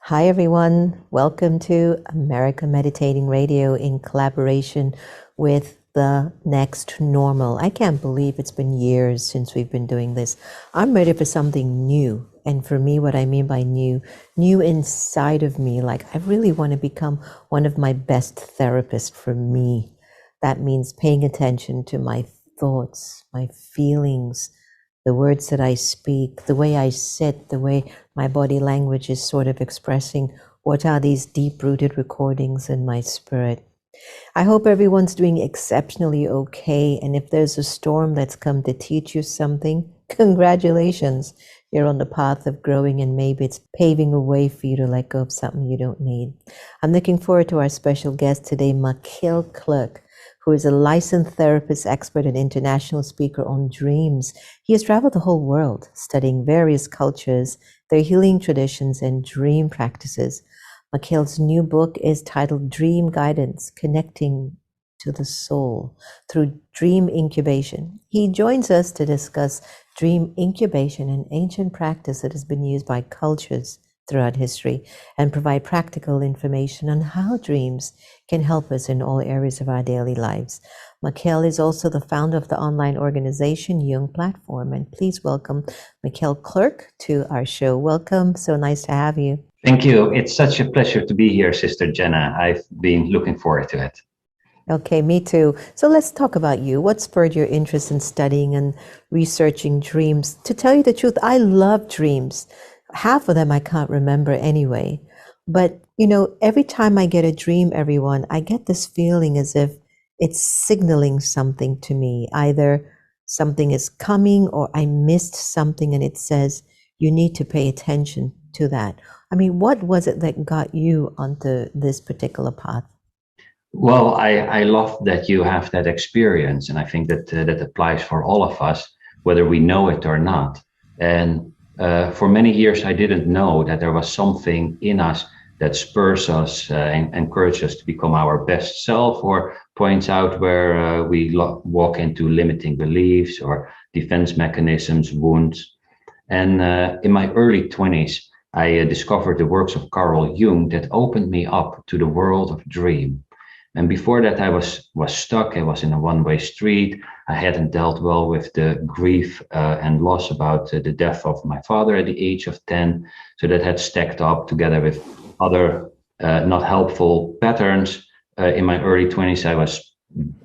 Hi, everyone. Welcome to America Meditating Radio in collaboration with The Next Normal. I can't believe it's been years since we've been doing this. I'm ready for something new. And for me, what I mean by new inside of me, like I really want to become one of my best therapists for me. That means paying attention to my thoughts, my feelings, the words that I speak, the way I sit, the way my body language is sort of expressing what are these deep-rooted recordings in my spirit. I hope everyone's doing exceptionally okay. And if there's a storm that's come to teach you something, congratulations. You're on the path of growing, and maybe it's paving a way for you to let go of something you don't need. I'm looking forward to our special guest today, Machiel Klerk, who is a licensed therapist, expert, and international speaker on dreams. He has traveled the whole world, studying various cultures, their healing traditions, and dream practices. Machiel's new book is titled Dream Guidance, Connecting to the Soul Through Dream Incubation. He joins us to discuss dream incubation, an ancient practice that has been used by cultures throughout history, and provide practical information on how dreams can help us in all areas of our daily lives. Machiel is also the founder of the online organization Jung Platform, and please welcome Machiel Klerk to our show. Welcome, so nice to have you. Thank you. It's such a pleasure to be here, Sister Jenna. I've been looking forward to it. Okay, me too. So let's talk about you. What spurred your interest in studying and researching dreams? To tell you the truth, I love dreams. Half of them I can't remember anyway. But, you know, every time I get a dream, everyone, I get this feeling as if it's signaling something to me. Either something is coming or I missed something and it says, you need to pay attention to that. I mean, what was it that got you onto this particular path? Well, I love that you have that experience, and I think that that applies for all of us, whether we know it or not. And for many years, I didn't know that there was something in us that spurs us and encourages us to become our best self, or points out where we walk into limiting beliefs or defense mechanisms, wounds. And in my early 20s, I discovered the works of Carl Jung that opened me up to the world of dream. And before that, I was stuck. I was in a one-way street. I hadn't dealt well with the grief and loss about the death of my father at the age of 10. So that had stacked up together with other not helpful patterns. In my early 20s, I was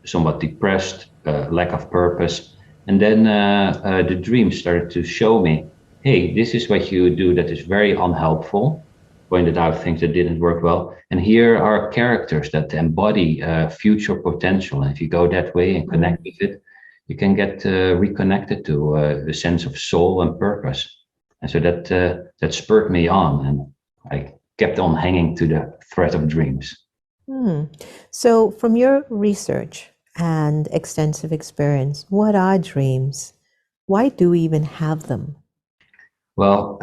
somewhat depressed, lack of purpose. And then the dream started to show me, hey, this is what you do that is very unhelpful. Pointed out things that didn't work well. And here are characters that embody future potential. And if you go that way and connect with it, you can get reconnected to a sense of soul and purpose. And so that spurred me on, and I kept on hanging to the thread of dreams. So from your research and extensive experience, what are dreams? Why do we even have them? Well,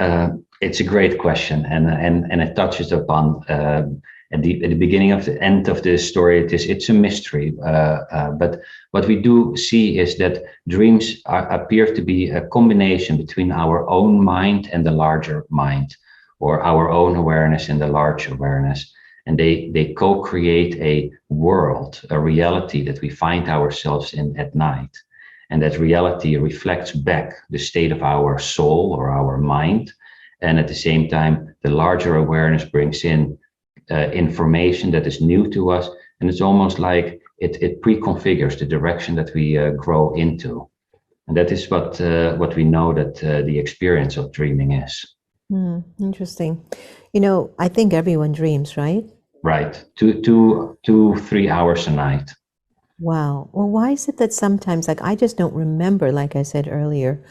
it's a great question, and it touches upon at the beginning of the end of the story. It's a mystery, but what we do see is that dreams appear to be a combination between our own mind and the larger mind, or our own awareness and the large awareness, and they co-create a world, a reality that we find ourselves in at night. And that reality reflects back the state of our soul or our mind. And at the same time, the larger awareness brings in information that is new to us. And it's almost like it pre-configures the direction that we grow into. And that is what we know that the experience of dreaming is. Interesting. You know, I think everyone dreams, right? Right. 2-3 hours a night. Wow. Well, why is it that sometimes, like, I just don't remember, like I said earlier,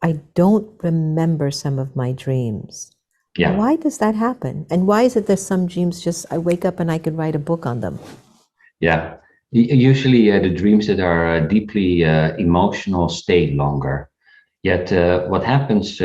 I don't remember some of my dreams. Yeah. Why does that happen? And why is it that some dreams just, I wake up and I could write a book on them? Yeah. Usually, the dreams that are deeply emotional stay longer. Yet, what happens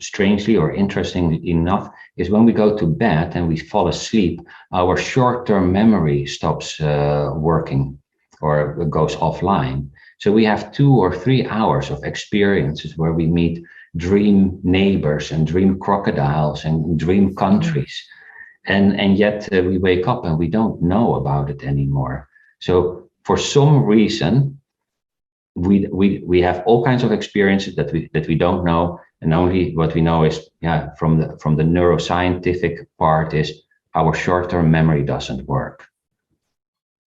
strangely or interestingly enough is when we go to bed and we fall asleep, our short term memory stops working or goes offline. So, we have 2 or 3 hours of experiences where we meet dream neighbors and dream crocodiles and dream Mhm. countries. And yet, we wake up and we don't know about it anymore. So, for some reason, we have all kinds of experiences that we don't know, and only what we know is, yeah, from the neuroscientific part, is our short-term memory doesn't work.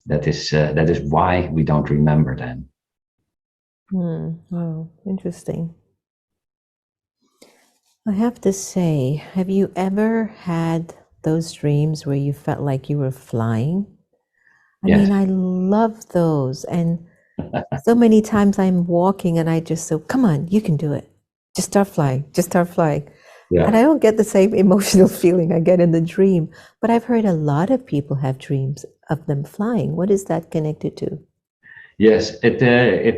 That is why we don't remember them. Oh, interesting. I have to say, have you ever had those dreams where you felt like you were flying? I Yes. mean, I love those. And so many times I'm walking and I just say, come on, you can do it. Just start flying, just start flying. And I Yeah. don't get the same emotional feeling I get in the dream. But I've heard a lot of people have dreams of them flying. What is that connected to? Yes, it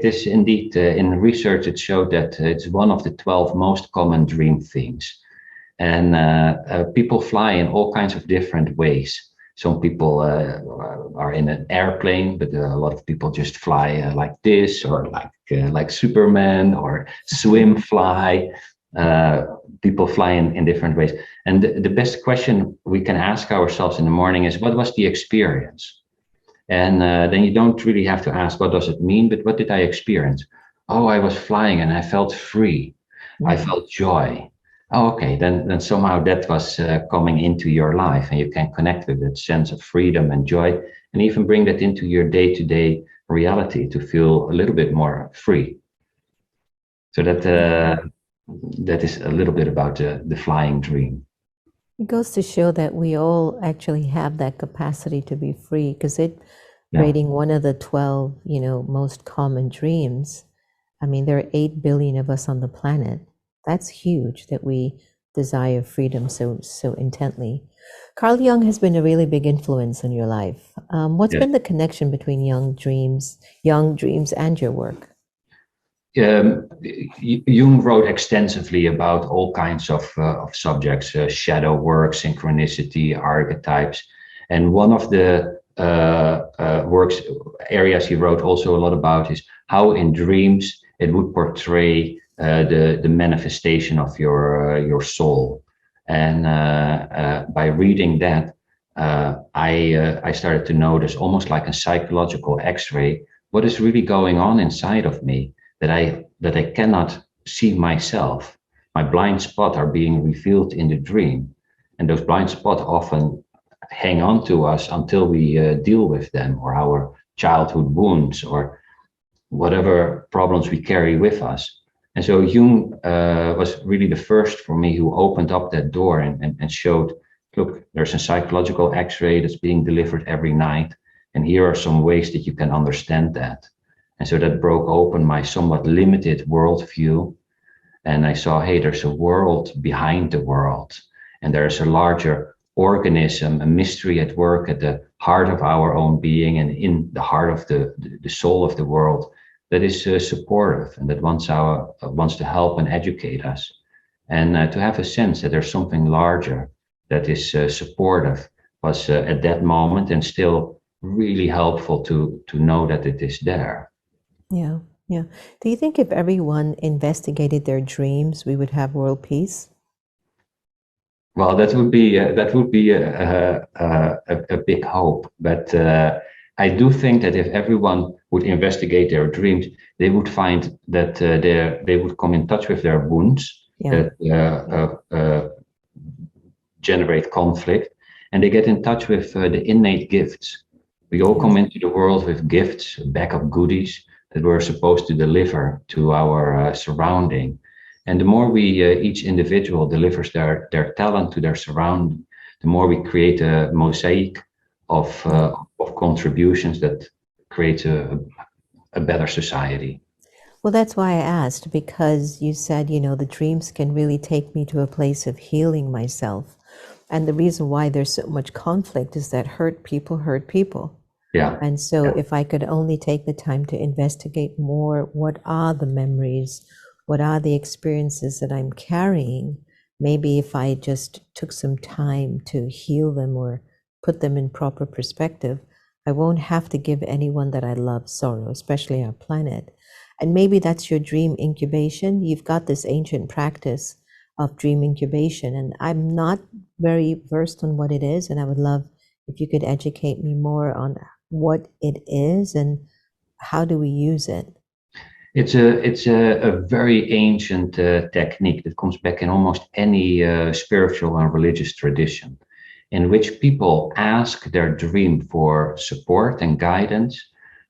is indeed. In research, it showed that it's one of the 12 most common dream themes. And people fly in all kinds of different ways. Some people are in an airplane, but a lot of people just fly like this, or like Superman, or swim, fly. Uh, People fly in different ways. And the best question we can ask ourselves in the morning is, what was the experience? And then you don't really have to ask, what does it mean? But what did I experience? Oh, I was flying and I felt free. I Mm. felt joy. Oh, okay. Then somehow that was coming into your life, and you can connect with that sense of freedom and joy, and even bring that into your day-to-day reality to feel a little bit more free. So Yeah. that is a little bit about the flying dream. It goes to show that we all actually have that capacity to be free because it Yeah. rating one of the 12, most common dreams. I mean, there are 8 billion of us on the planet. That's huge that we desire freedom so intently. Carl Jung has been a really big influence in your life. What's Yes. been the connection between young dreams and your work? Jung wrote extensively about all kinds of subjects, shadow work, synchronicity, archetypes. And one of the works areas he wrote also a lot about is how in dreams it would portray the manifestation of your soul. And by reading that, I started to notice, almost like a psychological X-ray, what is really going on inside of me, that I cannot see myself. My blind spots are being revealed in the dream, and those blind spots often hang on to us until we deal with them, or our childhood wounds, or whatever problems we carry with us. And so Jung was really the first for me who opened up that door and showed, look, there's a psychological X-ray that's being delivered every night, and here are some ways that you can understand that. And so that broke open my somewhat limited worldview. And I saw, hey, there's a world behind the world. And there's a larger organism, a mystery at work at the heart of our own being and in the heart of the soul of the world, that is supportive and that wants to help and educate us. And to have a sense that there's something larger that is supportive was at that moment, and still really helpful to know that it is there. Yeah, yeah. Do you think if everyone investigated their dreams, we would have world peace? Well, that would be a big hope, but I do think that if everyone would investigate their dreams, they would find that they would come in touch with their wounds Yeah. that generate conflict, and they get in touch with the innate gifts. We all Yes. come into the world with gifts, a bag of goodies that we're supposed to deliver to our surrounding. And the more we, each individual delivers their talent to their surrounding, the more we create a mosaic Yeah. of contributions that creates a better society. Well, that's why I asked, because you said, the dreams can really take me to a place of healing myself. And the reason why there's so much conflict is that hurt people hurt people. Yeah. And so Yeah. if I could only take the time to investigate more, what are the memories? What are the experiences that I'm carrying? Maybe if I just took some time to heal them or put them in proper perspective, I won't have to give anyone that I love sorrow, especially our planet. And maybe that's your dream incubation. You've got this ancient practice of dream incubation, and I'm not very versed on what it is, and I would love if you could educate me more on what it is and how do we use it. It's a very ancient technique that comes back in almost any spiritual and religious tradition, in which people ask their dream for support and guidance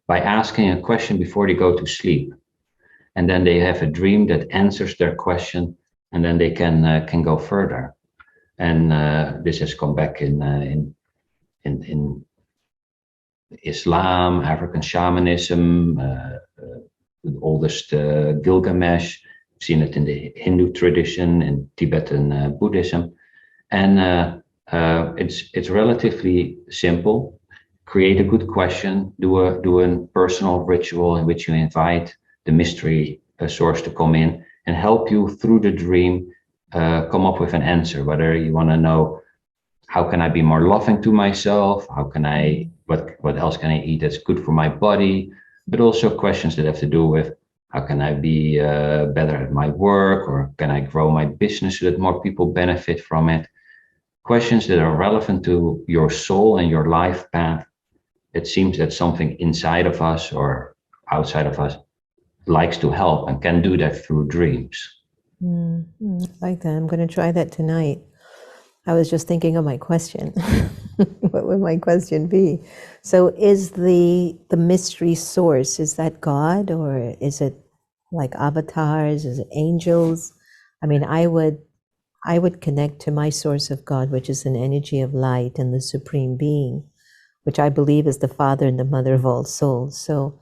by asking a question before they go to sleep, and then they have a dream that answers their question, and then they can go further. And this has come back in Islam, African shamanism, the oldest Gilgamesh. We've seen it in the Hindu tradition and Tibetan Buddhism, and it's relatively simple. Create a good question. Do a personal ritual in which you invite the mystery source to come in and help you through the dream. Come up with an answer. Whether you want to know, how can I be more loving to myself? How can I, what else can I eat that's good for my body? But also questions that have to do with, how can I be better at my work, or can I grow my business so that more people benefit from it? Questions that are relevant to your soul and your life path. It seems that something inside of us or outside of us likes to help and can do that through dreams. I like that. I'm going to try that tonight. I was just thinking of my question. What would my question be? So is the mystery source, is that God, or is it like avatars? Is it angels? I mean, I would connect to my source of God, which is an energy of light and the supreme being, which I believe is the father and the mother of all souls. So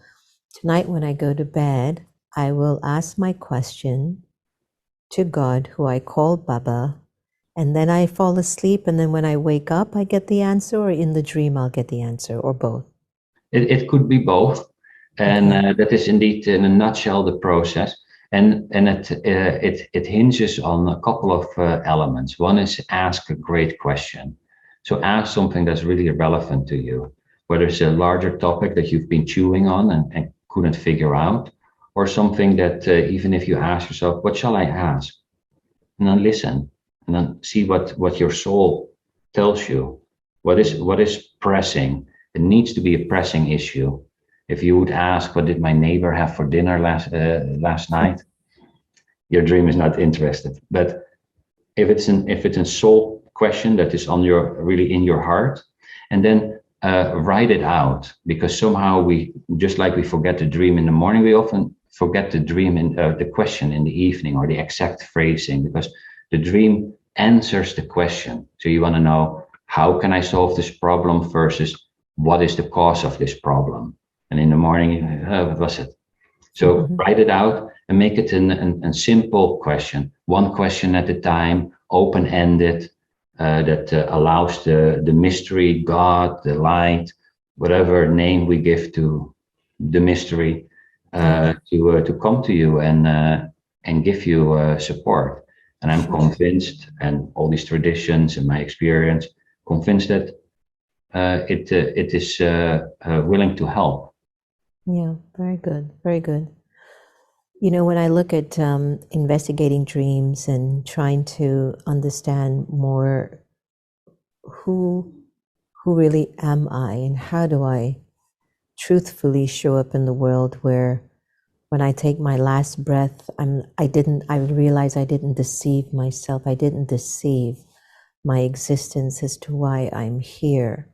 tonight when I go to bed, I will ask my question to God, who I call Baba, and then I fall asleep, and then when I wake up, I get the answer, or in the dream, I'll get the answer, or both. It could be both, and Okay. that is indeed, in a nutshell, the process. And it hinges on a couple of elements. One is ask a great question. So ask something that's really relevant to you, whether it's a larger topic that you've been chewing on and couldn't figure out, or something that even if you ask yourself, what shall I ask? And then listen, and then see what your soul tells you. What is pressing? It needs to be a pressing issue. If you would ask, what did my neighbor have for dinner last night, your dream is not interested. But if it's a soul question that is on your, really in your heart, and then write it out, because somehow we, just like we forget the dream in the morning, we often forget the dream in the question in the evening, or the exact phrasing, because the dream answers the question. So you want to know, how can I solve this problem versus what is the cause of this problem? And in the morning, what was it? So write it out and make it a simple question, one question at a time, open-ended, that allows the mystery, God, the light, whatever name we give to the mystery, to come to you and give you support. And I'm convinced, and all these traditions and my experience, convinced that it is willing to help. Yeah, very good, very good. You know, when I look at investigating dreams and trying to understand more, who who really am I, and how do I truthfully show up in the world, where when I take my last breath, I realize I didn't deceive myself. I didn't deceive my existence as to why I'm here.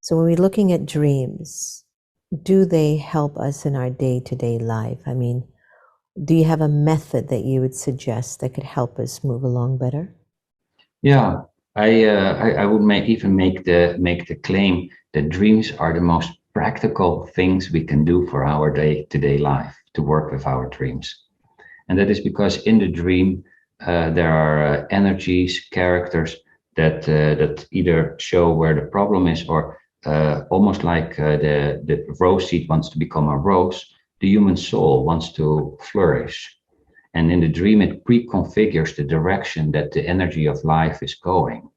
So when we're looking at dreams, do they help us in our day-to-day life? I mean, do you have a method that you would suggest that could help us move along better? Yeah, I would even make the claim that dreams are the most practical things we can do for our day-to-day life, to work with our dreams. And that is because in the dream there are energies, characters that either show where the problem is, or almost like the rose seed wants to become a rose, the human soul wants to flourish. And in the dream, it pre-configures the direction that the energy of life is going.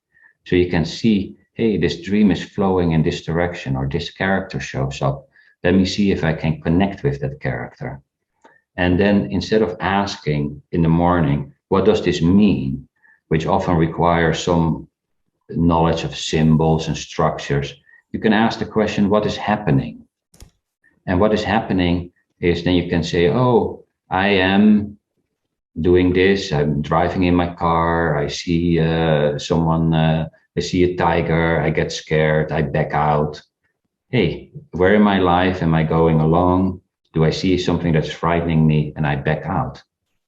So you can see, hey, this dream is flowing in this direction, or this character shows up. Let me see if I can connect with that character. And then instead of asking in the morning, what does this mean? Which often requires some knowledge of symbols and structures, you can ask the question, what is happening? And what is happening is then you can say, oh, I am doing this. I'm driving in my car. I see someone, I see a tiger. I get scared. I back out. Hey, where in my life am I going along? Do I see something that's frightening me and I back out?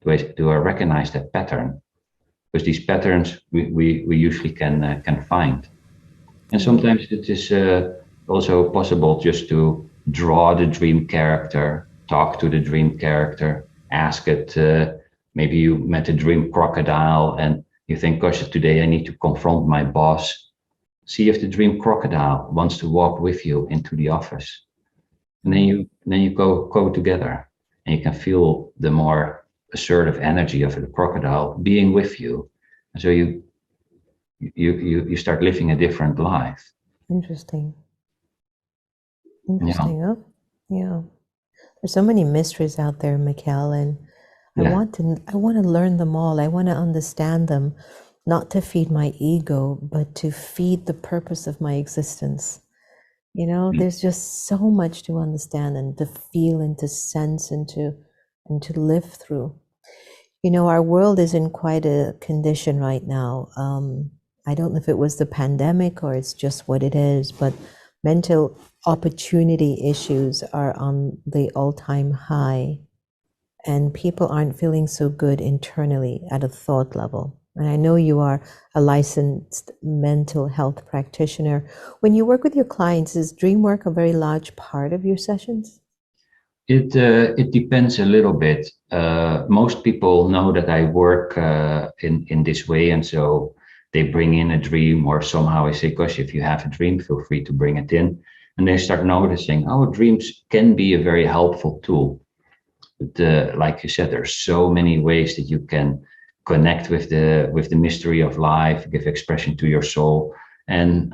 Do I recognize that pattern? Because these patterns we usually can find. And sometimes it is also possible just to draw the dream character, talk to the dream character, ask it. Maybe you met a dream crocodile and you think, gosh, today I need to confront my boss. See if the dream crocodile wants to walk with you into the office. And then you go together and you can feel the more assertive energy of the crocodile being with you. And so you start living a different life. Interesting. Yeah. Interesting, huh? Yeah. There's so many mysteries out there, Machiel, and I Yeah. want to learn them all. I want to understand them, not to feed my ego, but to feed the purpose of my existence. You know, there's just so much to understand and to feel and to sense and to live through. You know, our world is in quite a condition right now. I don't know if it was the pandemic or it's just what it is, but mental opportunity issues are on the all-time high, and people aren't feeling so good internally at a thought level. And I know you are a licensed mental health practitioner. When you work with your clients, is dream work a very large part of your sessions? It depends a little bit. Most people know that I work in this way, and so they bring in a dream, or somehow I say, "Gosh, if you have a dream, feel free to bring it in." And they start noticing, oh, dreams can be a very helpful tool. But like you said, there's so many ways that you can connect with the mystery of life, give expression to your soul, and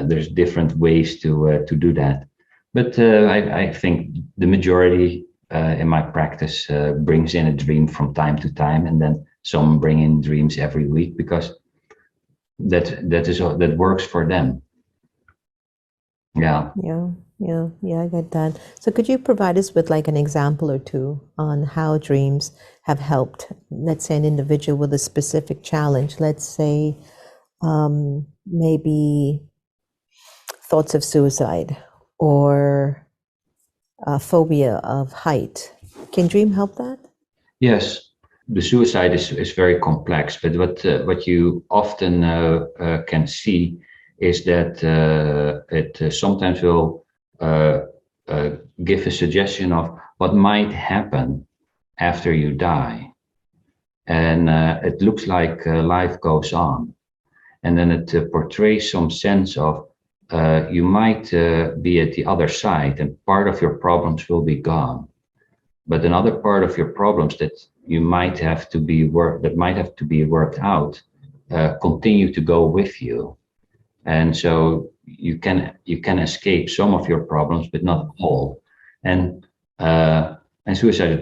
there's different ways to do that. But I think the majority in my practice brings in a dream from time to time, and then some bring in dreams every week because that works for them. Yeah. Yeah, I get that. So could you provide us with like an example or two on how dreams have helped, let's say, an individual with a specific challenge? Let's say maybe thoughts of suicide or phobia of height. Can dream help that? Yes. The suicide is very complex, but what you often can see is that it sometimes will uh, give a suggestion of what might happen after you die, and it looks like life goes on, and then it portrays some sense of you might be at the other side, and part of your problems will be gone, but another part of your problems that you might have to be worked out continue to go with you, and so you can escape some of your problems but not all. And uh and suicide is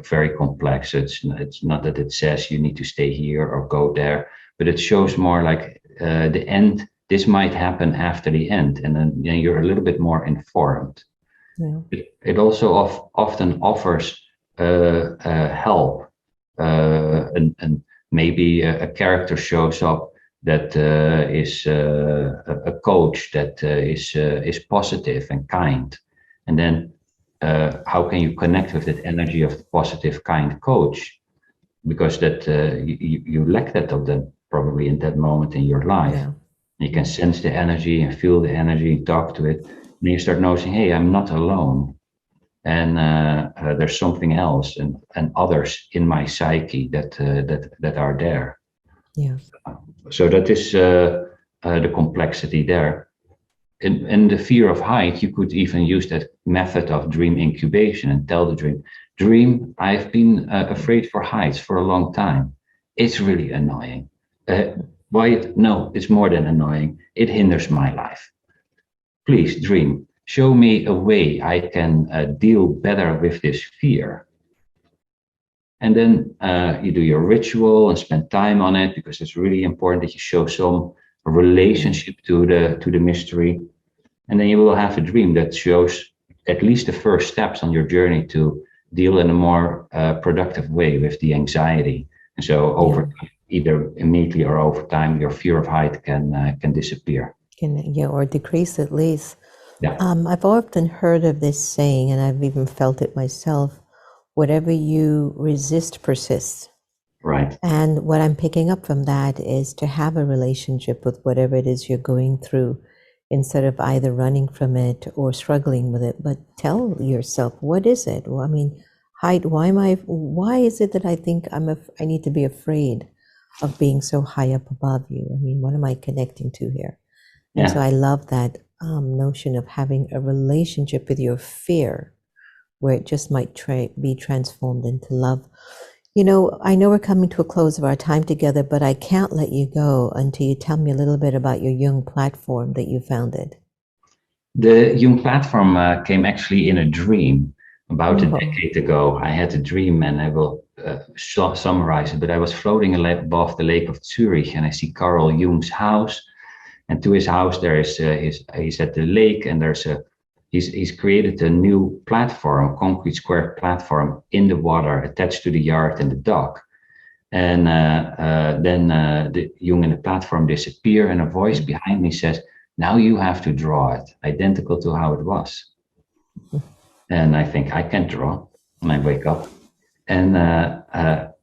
very complex. It's not that it says you need to stay here or go there, but it shows more like the end. This might happen after the end, and then you're a little bit more informed. Yeah. It also often offers help, and maybe a character shows up that is a coach that is positive and kind, and then how can you connect with that energy of the positive, kind coach? Because that you lack that of them probably in that moment in your life. Yeah. You can sense the energy and feel the energy and talk to it. And you start noticing, hey, I'm not alone. And there's something else and others in my psyche that are there. Yeah. So that is the complexity there. in the fear of height, you could even use that method of dream incubation and tell the dream, I've been afraid for heights for a long time. It's really annoying. Why? No, it's more than annoying. It hinders my life. Please, dream, show me a way I can deal better with this fear. And then you do your ritual and spend time on it, because it's really important that you show some relationship to the mystery. And then you will have a dream that shows at least the first steps on your journey to deal in a more productive way with the anxiety. And so over either immediately or over time, your fear of height can disappear. Or decrease at least. Yeah. I've often heard of this saying, and I've even felt it myself: whatever you resist persists. Right. And what I'm picking up from that is to have a relationship with whatever it is you're going through, instead of either running from it or struggling with it. But tell yourself, what is it? Well, I mean, height. Why is it that I think I need to be afraid of being so high up above you? I mean, what am I connecting to here? And so I love that notion of having a relationship with your fear, where it just might be transformed into love. You know, I know we're coming to a close of our time together, but I can't let you go until you tell me a little bit about your Jung Platform that you founded. The Jung Platform came actually in a dream about a decade ago. I had a dream, and I will summarize it, but I was floating above the lake of Zurich, and I see Carl Jung's house. And to his house, there is he's at the lake, and he's created a new platform, concrete square platform in the water, attached to the yard and the dock. And then the Jung and the platform disappear, and a voice behind me says, "Now you have to draw it, identical to how it was." And I think, I can't draw. And I wake up, and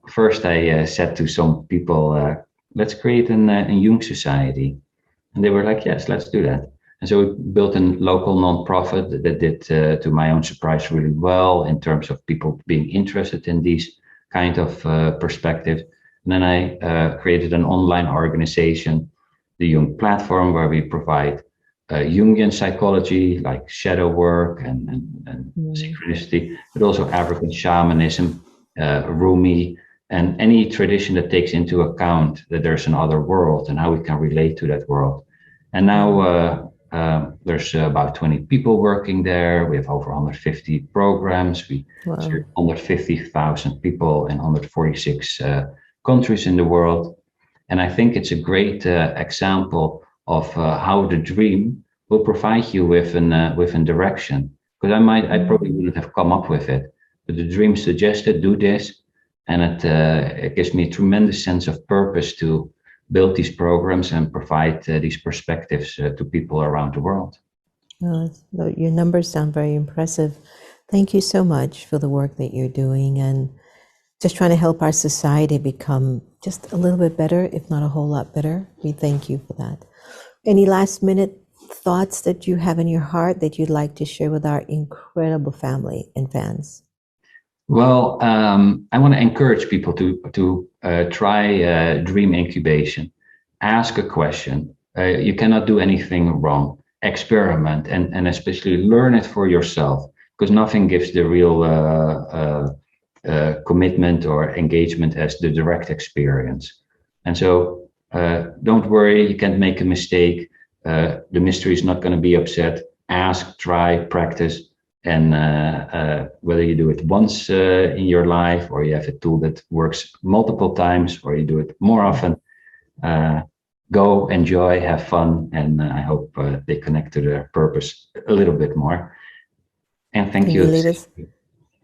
first I said to some people, "Let's create a Jung society." And they were like, "Yes, let's do that." And so we built a local nonprofit that did, to my own surprise, really well in terms of people being interested in these kind of perspectives. And then I created an online organization, the Jung Platform, where we provide Jungian psychology, like shadow work and synchronicity, but also African shamanism, Rumi, and any tradition that takes into account that there's another world and how we can relate to that world. And now there's about 20 people working there. We have over 150 programs. We serve 150,000 people in 146 countries in the world. And I think it's a great example of how the dream will provide you with a direction. Because I probably wouldn't have come up with it, but the dream suggested, do this. And it gives me a tremendous sense of purpose to build these programs and provide these perspectives to people around the world. Your numbers sound very impressive. Thank you so much for the work that you're doing, and just trying to help our society become just a little bit better, if not a whole lot better. We thank you for that. Any last minute thoughts that you have in your heart that you'd like to share with our incredible family and fans? Well, I want to encourage people to try dream incubation. Ask a question. You cannot do anything wrong. Experiment, and especially learn it for yourself, because nothing gives the real commitment or engagement as the direct experience. And so don't worry, you can't make a mistake. The mystery is not going to be upset. Ask, try, practice. And whether you do it once in your life, or you have a tool that works multiple times, or you do it more often, go, enjoy, have fun, and I hope they connect to their purpose a little bit more. And thank you.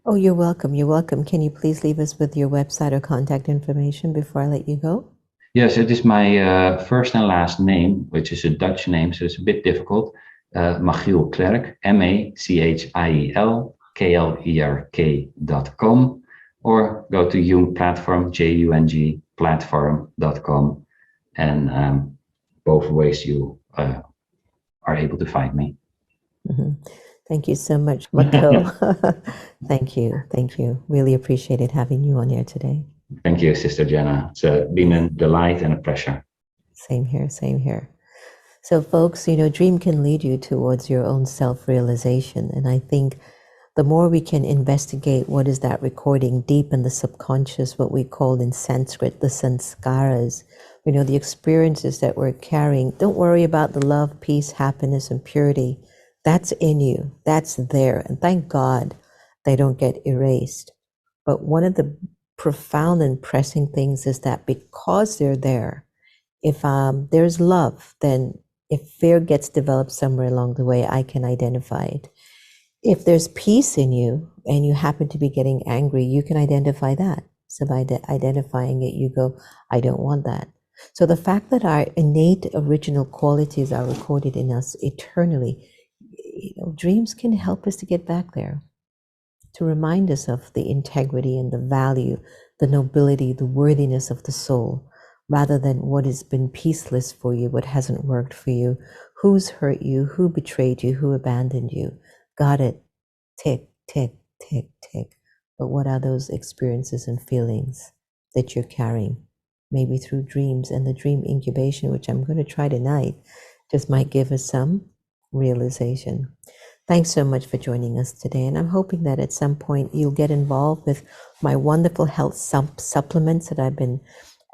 Oh, you're welcome. You're welcome. Can you please leave us with your website or contact information before I let you go? Yes, it is my first and last name, which is a Dutch name, so it's a bit difficult. Machiel Klerk, MACHIEL KLERK.com, or go to Jung Platform, JUNG platform.com, and both ways you are able to find me. Thank you so much, Machiel. Thank you. Thank you. Really appreciated having you on here today. Thank you, Sister Jenna. It's been a delight and a pleasure. Same here. Same here. So, folks, dream can lead you towards your own self-realization. And I think the more we can investigate what is that recording deep in the subconscious, what we call in Sanskrit the sanskaras, the experiences that we're carrying. Don't worry about the love, peace, happiness, and purity. That's in you. That's there. And thank God they don't get erased. But one of the profound and pressing things is that because they're there, if there's love, then if fear gets developed somewhere along the way, I can identify it. If there's peace in you and you happen to be getting angry, you can identify that. So by identifying it, you go, I don't want that. So the fact that our innate original qualities are recorded in us eternally, dreams can help us to get back there, to remind us of the integrity and the value, the nobility, the worthiness of the soul, rather than what has been peaceless for you, what hasn't worked for you, who's hurt you, who betrayed you, who abandoned you. Got it. Tick, tick, tick, tick. But what are those experiences and feelings that you're carrying? Maybe through dreams, and the dream incubation, which I'm going to try tonight, just might give us some realization. Thanks so much for joining us today. And I'm hoping that at some point you'll get involved with my wonderful health supplements that I've been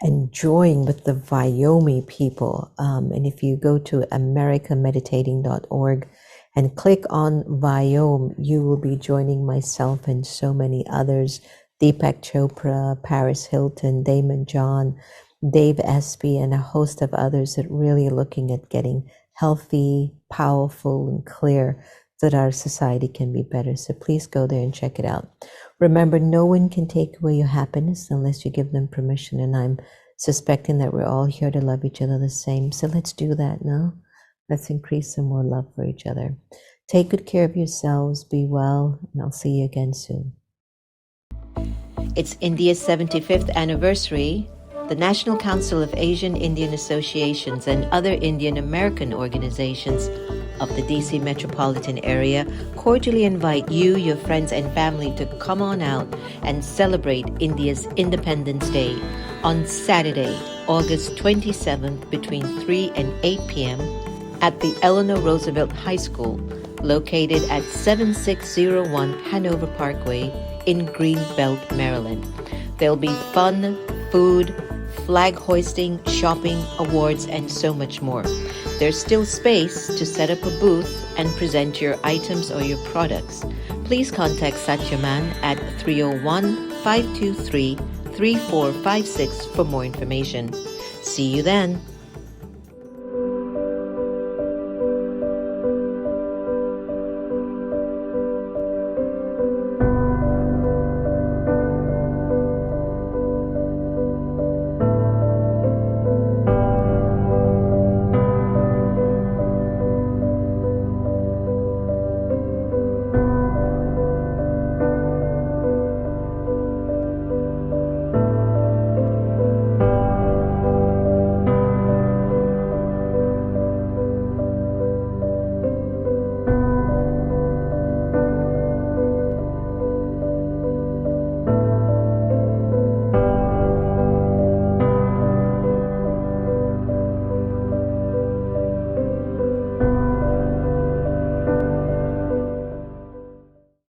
enjoying with the Vyomi people. And if you go to americameditating.org and click on Vyome, you will be joining myself and so many others, Deepak Chopra, Paris Hilton, Damon John, Dave Espy, and a host of others that really are looking at getting healthy, powerful, and clear so that our society can be better. So please go there and check it out. Remember, no one can take away your happiness unless you give them permission. And I'm suspecting that we're all here to love each other the same. So let's do that now. Let's increase some more love for each other. Take good care of yourselves. Be well. And I'll see you again soon. It's India's 75th anniversary. The National Council of Asian Indian Associations and other Indian American organizations of the DC metropolitan area cordially invite you, your friends, and family to come on out and celebrate India's Independence Day on Saturday, August 27th between 3 and 8 p.m. at the Eleanor Roosevelt High School, located at 7601 Hanover Parkway in Greenbelt, Maryland. There'll be fun, food, flag hoisting, shopping, awards, and so much more. There's still space to set up a booth and present your items or your products. Please contact Satyaman at 301-523-3456 for more information. See you then.